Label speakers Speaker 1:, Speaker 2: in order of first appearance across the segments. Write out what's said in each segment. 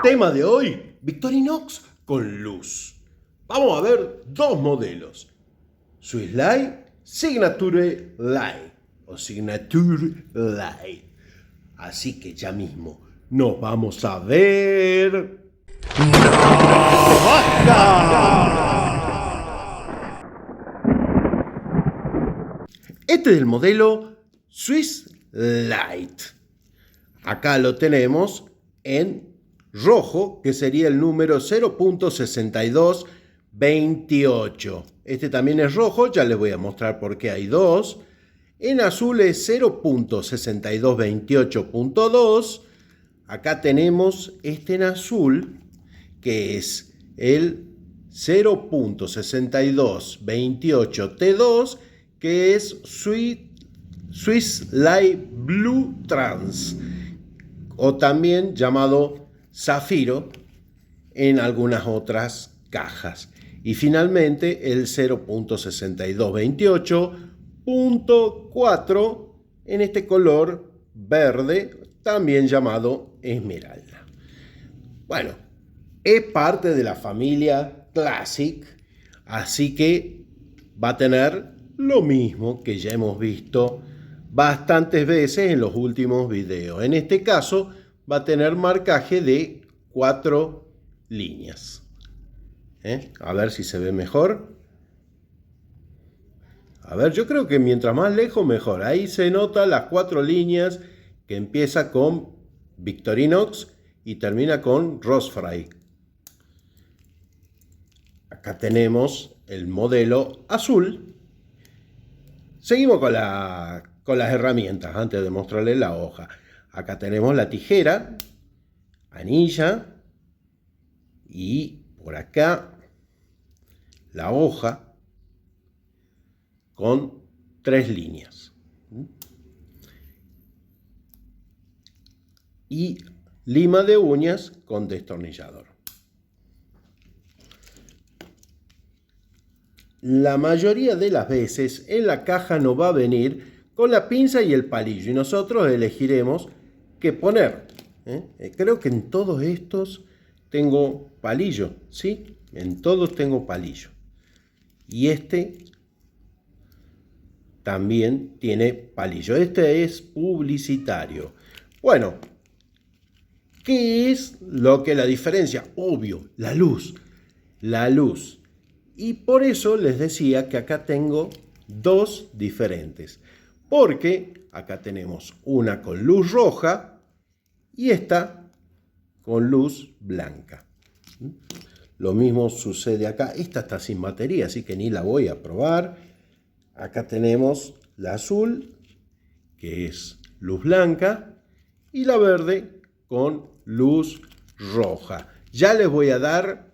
Speaker 1: Tema de hoy, Victorinox con luz. Vamos a ver dos modelos. Swiss Light, Signature Light o Signature Light. Así que ya mismo nos vamos a ver. Este es el modelo Swiss Light. Acá lo tenemos en rojo, que sería el número 0.6228. Este también es rojo, ya les voy a mostrar por qué hay dos. En azul es 0.6228.2. Acá tenemos este en azul, que es el 0.6228T2, que es Swiss Light Blue Trans, o también llamado zafiro en algunas otras cajas. Y finalmente el 0.6228.4 en este color verde, también llamado esmeralda. Bueno, es parte de la familia Classic, así que va a tener lo mismo que ya hemos visto bastantes veces en los últimos videos. En este caso va a tener marcaje de 4 líneas. A ver si se ve mejor. A ver, yo creo que mientras más lejos mejor. Ahí se notan las 4 líneas que empieza con Victorinox y termina con Rosfray. Acá tenemos el modelo azul. Seguimos con las herramientas antes de mostrarles la hoja. Acá tenemos la tijera, anilla y por acá la hoja con 3 líneas. Y lima de uñas con destornillador. La mayoría de las veces en la caja nos va a venir con la pinza y el palillo y nosotros elegiremos qué poner. Creo que en todos estos tengo palillo, ¿sí? En todos tengo palillo. Y este también tiene palillo. Este es publicitario. Bueno, ¿qué es lo que la diferencia? Obvio, la luz. La luz. Y por eso les decía que acá tengo dos diferentes. Porque acá tenemos una con luz roja y esta con luz blanca. Lo mismo sucede acá. Esta está sin batería, así que ni la voy a probar. Acá tenemos la azul, que es luz blanca, y la verde con luz roja. Ya les voy a dar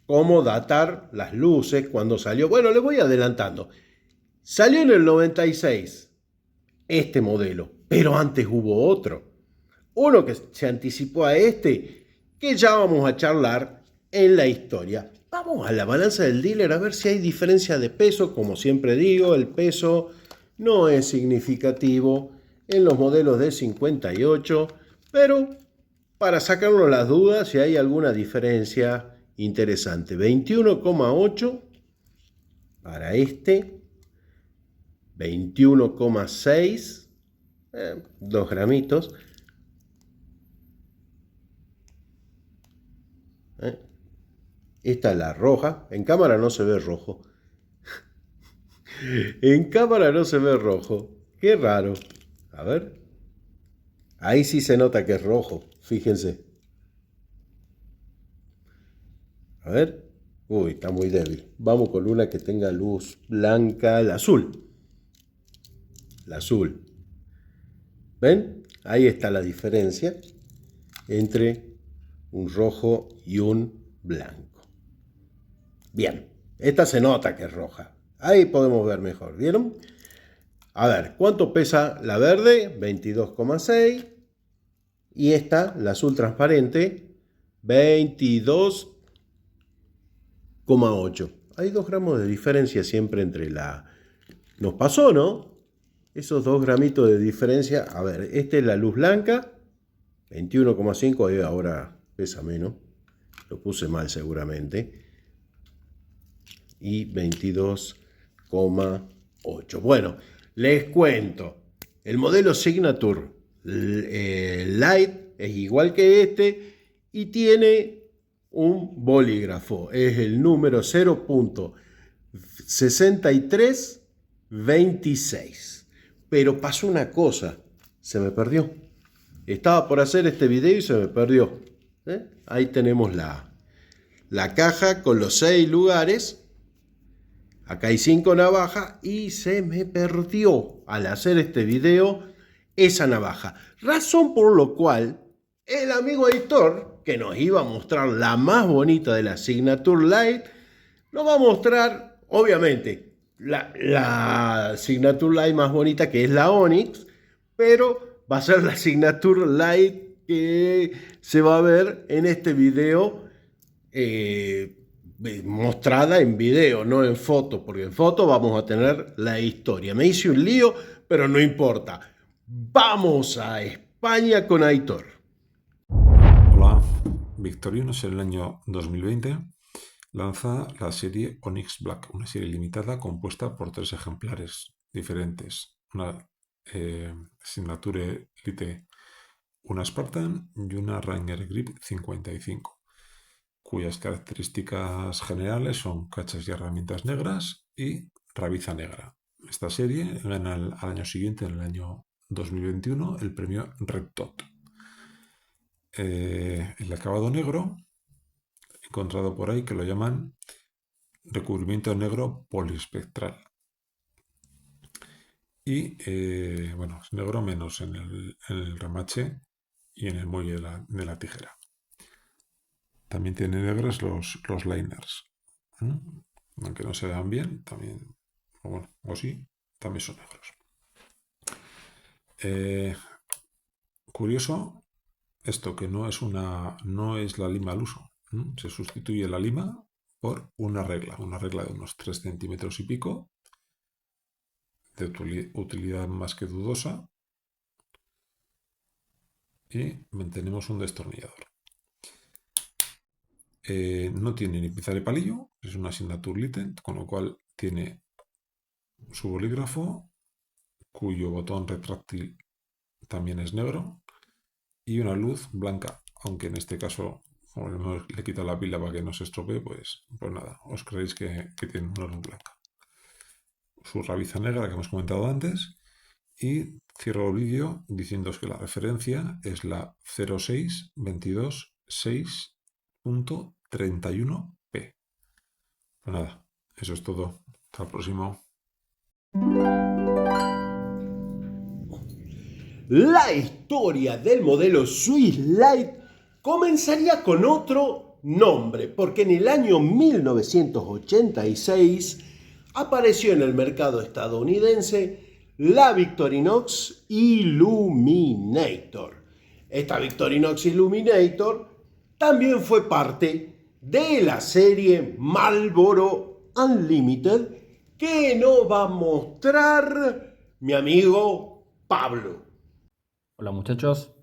Speaker 1: cómo datar las luces, cuando salió. Bueno, les voy adelantando. Salió en el 96 este modelo, pero antes hubo otro. Uno que se anticipó a este, que ya vamos a charlar en la historia. Vamos a la balanza del dealer a ver si hay diferencia de peso. Como siempre digo, el peso no es significativo en los modelos de 58, pero para sacarnos las dudas si hay alguna diferencia interesante. 21,8 para este, 21,6, 2 gramitos. Esta es la roja. En cámara no se ve rojo. En cámara no se ve rojo. Qué raro. A ver. Ahí sí se nota que es rojo. Fíjense. A ver. Uy, está muy débil. Vamos con una que tenga luz blanca. El azul. El azul. ¿Ven? Ahí está la diferencia entre un rojo y un blanco. Bien. Esta se nota que es roja. Ahí podemos ver mejor. ¿Vieron? A ver, ¿cuánto pesa la verde? 22,6. Y esta, la azul transparente, 22,8. Hay 2 gramos de diferencia siempre entre la... Nos pasó, ¿no? Esos 2 gramitos de diferencia. A ver, esta es la luz blanca, 21,5. Ahora pesa menos, lo puse mal seguramente, y 22,8. Bueno, les cuento, el modelo Signature Light es igual que este y tiene un bolígrafo, es el número 0.6326. Pero pasó una cosa, se me perdió. Estaba por hacer este video y se me perdió. Ahí tenemos la caja con los 6 lugares. Acá hay 5 navajas y se me perdió al hacer este video esa navaja. Razón por lo cual el amigo editor, que nos iba a mostrar la más bonita de la Signature Light, nos va a mostrar, obviamente, la Signature Light más bonita, que es la Onyx, pero va a ser la Signature Light que se va a ver en este video, mostrada en video, no en foto, porque en foto vamos a tener la historia. Me hice un lío, pero no importa. Vamos a España con Aitor.
Speaker 2: Hola, Victorinos en el año 2020 lanza la serie Onyx Black, una serie limitada compuesta por 3 ejemplares diferentes. Una Signature Elite, una Spartan y una Ranger Grip 55, cuyas características generales son cachas y herramientas negras y rabiza negra. Esta serie gana al año siguiente, en el año 2021, el premio Red Dot. El acabado negro, encontrado por ahí, que lo llaman recubrimiento negro poliespectral. Y bueno, es negro menos en el remache y en el muelle de la tijera. También tiene negros los liners. Aunque no se vean bien, también, bueno, o sí, también son negros. Curioso esto, que no es la lima al uso. Se sustituye la lima por una regla de unos 3 centímetros y pico, de utilidad más que dudosa, y mantenemos un destornillador. No tiene ni pinza de palillo, es una Signature Lite, con lo cual tiene su bolígrafo, cuyo botón retráctil también es negro, y una luz blanca, aunque en este caso, como le he quitado la pila para que no se estropee, pues nada, os creéis que tiene una luz blanca. Su rabiza negra que hemos comentado antes, y cierro el vídeo diciéndoos que la referencia es la 06226.31p. Pues nada, eso es todo. Hasta el próximo.
Speaker 1: La historia del modelo Swiss Light comenzaría con otro nombre, porque en el año 1986 apareció en el mercado estadounidense la Victorinox Illuminator. Esta Victorinox Illuminator también fue parte de la serie Marlboro Unlimited, que nos va a mostrar mi amigo Pablo.
Speaker 3: Hola muchachos,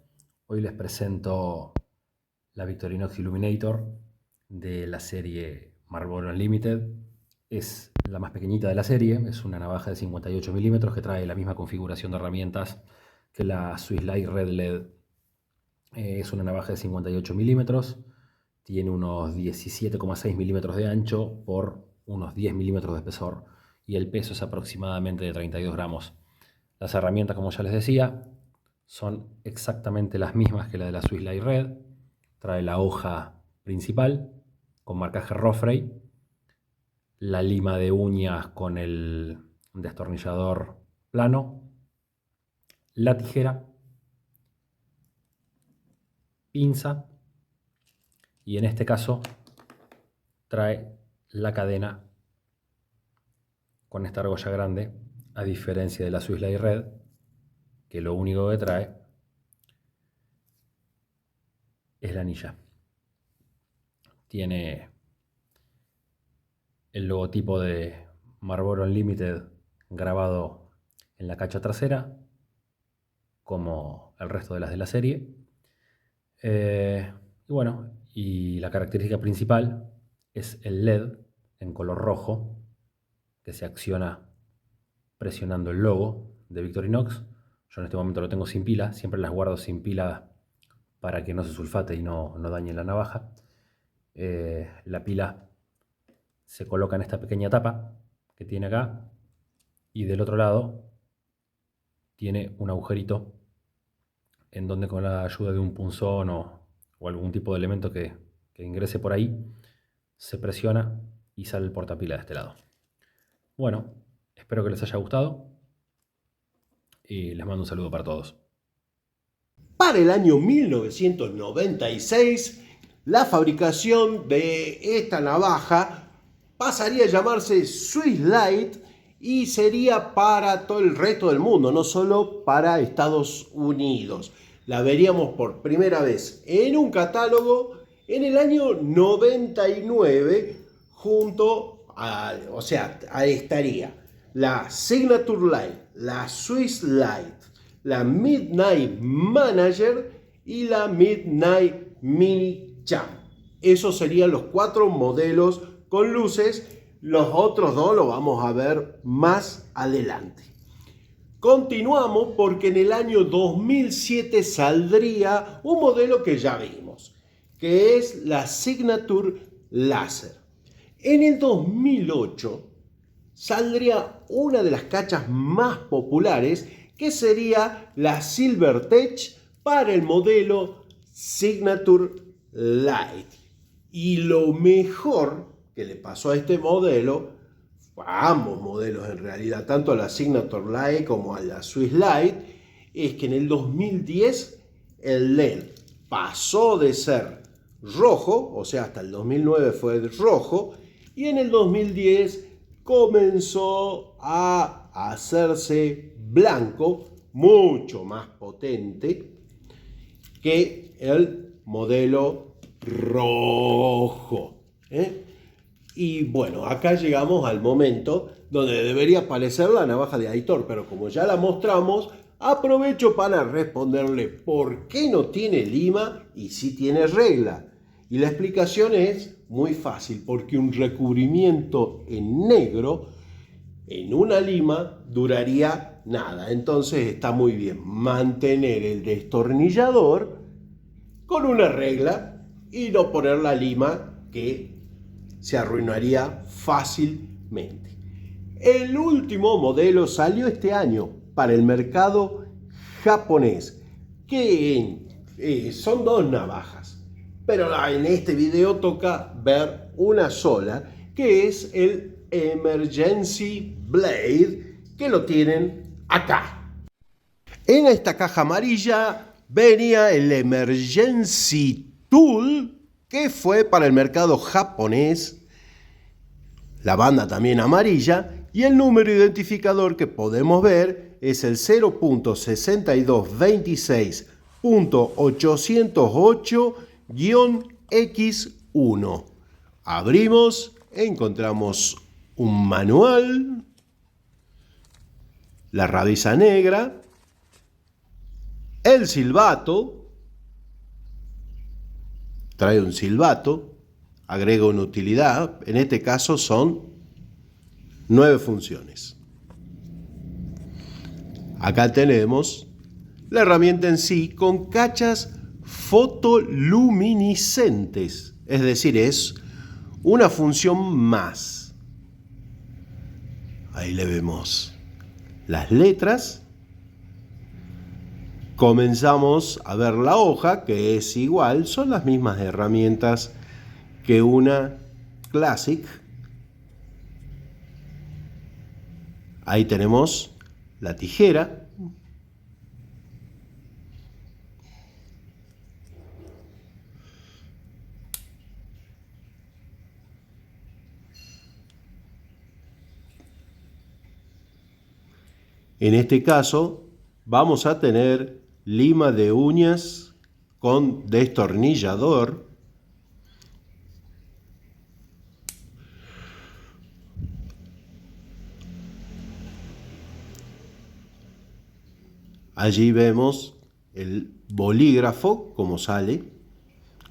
Speaker 3: hoy les presento la Victorinox Illuminator de la serie Marlboro Unlimited. Es la más pequeñita de la serie, es una navaja de 58 milímetros que trae la misma configuración de herramientas que la Swiss Light Red LED. Es una navaja de 58 milímetros, tiene unos 17,6 milímetros de ancho por unos 10 milímetros de espesor y el peso es aproximadamente de 32 gramos. Las herramientas, como ya les decía, son exactamente las mismas que la de la Swiss Light Red. Trae la hoja principal con marcaje Rofray, la lima de uñas con el destornillador plano, la tijera, pinza y en este caso trae la cadena con esta argolla grande, a diferencia de la Swiss Light Red, que lo único que trae es la anilla. Tiene el logotipo de Marlboro Unlimited grabado en la cacha trasera, como el resto de las de la serie. Y bueno, y la característica principal es el LED en color rojo que se acciona presionando el logo de Victorinox. Yo en este momento lo tengo sin pila, siempre las guardo sin pila para que no se sulfate y no dañe la navaja. La pila se coloca en esta pequeña tapa que tiene acá y del otro lado tiene un agujerito en donde con la ayuda de un punzón o algún tipo de elemento que ingrese por ahí, se presiona y sale el portapila de este lado. Bueno, espero que les haya gustado y les mando un saludo para todos.
Speaker 1: Para el año 1996, la fabricación de esta navaja pasaría a llamarse Swiss Light y sería para todo el resto del mundo, no solo para Estados Unidos. La veríamos por primera vez en un catálogo en el año 99 junto a, ahí estaría la Signature Light, la Swiss Light, la Midnight Manager y la Midnight Mini Champ. Esos serían los 4 modelos con luces. Los otros 2 los vamos a ver más adelante. Continuamos porque en el año 2007 saldría un modelo que ya vimos, que es la Signature Laser. En el 2008 saldría una de las cachas más populares, que sería la Silvertech para el modelo Signature Light. Y lo mejor que le pasó a este modelo, a ambos modelos en realidad, tanto a la Signature Light como a la Swiss Light, es que en el 2010 el LED pasó de ser rojo, o sea, hasta el 2009 fue rojo, y en el 2010 comenzó a hacerse blanco, mucho más potente que el modelo rojo. Y bueno, acá llegamos al momento donde debería aparecer la navaja de Aitor, pero como ya la mostramos, aprovecho para responderle por qué no tiene lima y sí tiene regla. Y la explicación es muy fácil, porque un recubrimiento en negro en una lima duraría nada. Entonces está muy bien mantener el destornillador con una regla y no poner la lima, que se arruinaría fácilmente. El último modelo salió este año para el mercado japonés, que son 2 navajas, pero en este video toca ver una sola, que es el Emergency Blade, que lo tienen acá. En esta caja amarilla venía el Emergency Tool, que fue para el mercado japonés, la banda también amarilla, y el número identificador que podemos ver es el 0.6226.808-X1. Abrimos, encontramos un manual, la rabeza negra, el silbato, trae un silbato, agrega una utilidad, en este caso son 9 funciones. Acá tenemos la herramienta en sí con cachas fotoluminiscentes, es decir, es una función más. Ahí le vemos las letras. Comenzamos a ver la hoja, que es igual, son las mismas herramientas que una Classic. Ahí tenemos la tijera. En este caso vamos a tener lima de uñas con destornillador. Allí vemos el bolígrafo como sale,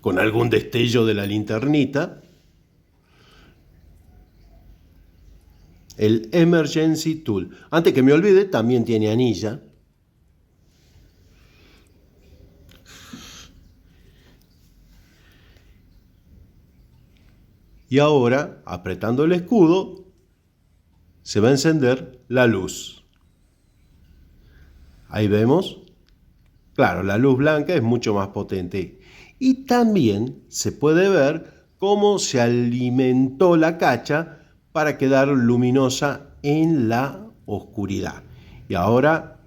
Speaker 1: con algún destello de la linternita. El Emergency Tool. Antes que me olvide, también tiene anilla. Y ahora, apretando el escudo, se va a encender la luz. Ahí vemos. Claro, la luz blanca es mucho más potente. Y también se puede ver cómo se alimentó la cacha para quedar luminosa en la oscuridad. Y ahora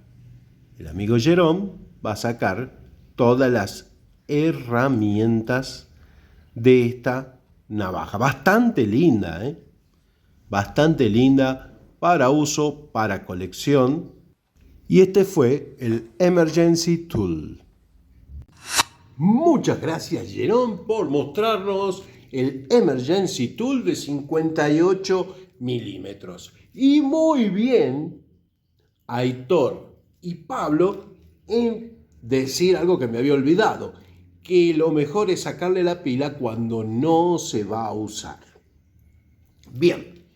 Speaker 1: el amigo Jerome va a sacar todas las herramientas de esta navaja. Bastante linda, ¿eh? Bastante linda para uso, para colección. Y este fue el Emergency Tool. Muchas gracias, Jerome, por mostrarnos el Emergency Tool de 58 milímetros. Y muy bien, Aitor y Pablo, en decir algo que me había olvidado, que lo mejor es sacarle la pila cuando no se va a usar. Bien,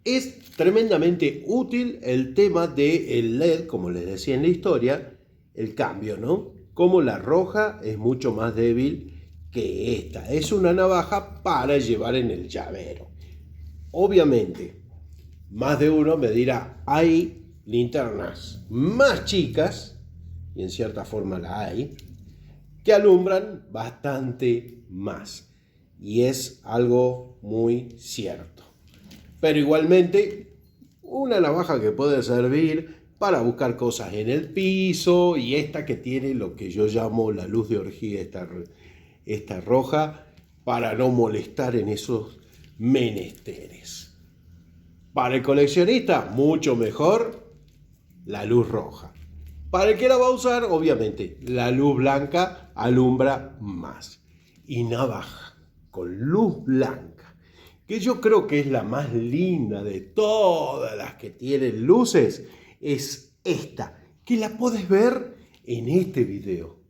Speaker 1: es tremendamente útil el tema del LED, como les decía en la historia, el cambio, ¿no? Como la roja es mucho más débil que esta. Es una navaja para llevar en el llavero. Obviamente, más de uno me dirá, hay linternas más chicas, y en cierta forma la hay, que alumbran bastante más. Y es algo muy cierto. Pero igualmente, una navaja que puede servir para buscar cosas en el piso, y esta que tiene lo que yo llamo la luz de orgía, esta roja, para no molestar en esos menesteres. Para el coleccionista, mucho mejor la luz roja. Para el que la va a usar, obviamente, la luz blanca alumbra más. Y navaja con luz blanca, que yo creo que es la más linda de todas las que tienen luces, es esta, que la podés ver en este video.